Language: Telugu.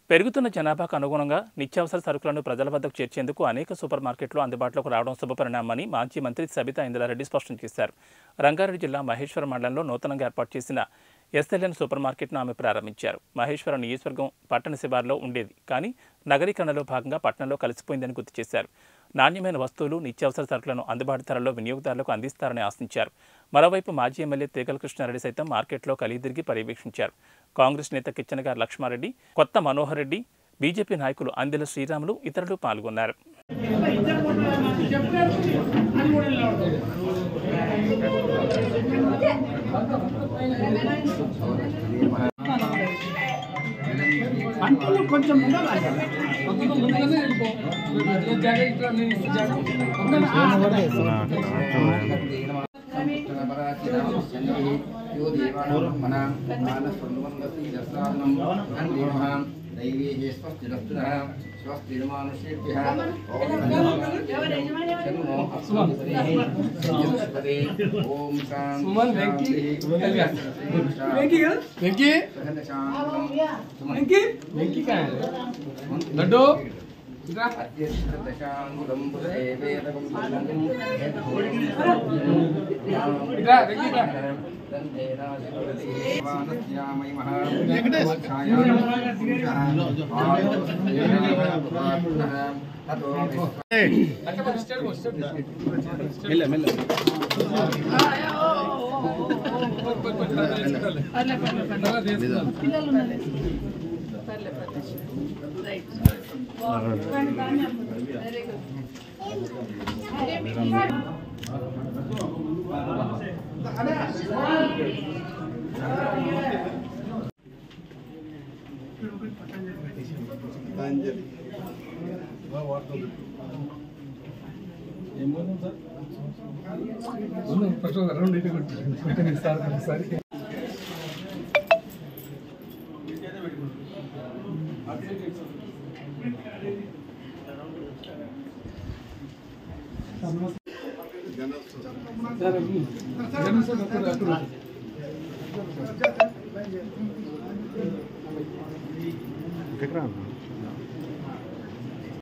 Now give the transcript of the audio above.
పెరుగుతున్న జనాభాకు అనుగుణంగా నిత్యావసర సరుకులను ప్రజల వద్దకు చేర్చేందుకు అనేక సూపర్ మార్కెట్లు అందుబాటులోకి రావడం శుభపరిణామని మాజీ మంత్రి సబితా ఇంద్రారెడ్డి స్పష్టం చేశారు. రంగారెడ్డి జిల్లా మహేశ్వరం మండలంలో నూతనంగా ఏర్పాటు చేసిన ఎస్ఎల్ఎన్ సూపర్ మార్కెట్ను ఆమె ప్రారంభించారు. మహేశ్వరం నియోజకవర్గం పట్టణ శివారులో ఉండేది, కానీ నగరీకరణలో భాగంగా పట్టణంలో కలిసిపోయిందని గుర్తు చేశారు. నాణ్యమైన వస్తువులు, నిత్యావసర సరుకులను అందుబాటు ధరల్లో వినియోగదారులకు అందిస్తారని ఆశించారు. మరోవైపు మాజీ ఎమ్మెల్యే తీగల కృష్ణారెడ్డి సైతం మార్కెట్లో కలిదిరిగి పర్యవేక్షించారు. కాంగ్రెస్ నేత కిచ్చనగారి లక్ష్మారెడ్డి, కొత్త మనోహర్ రెడ్డి, బీజేపీ నాయకులు అందెల శ్రీరాములు ఇతరులు పాల్గొన్నారు. लड्डू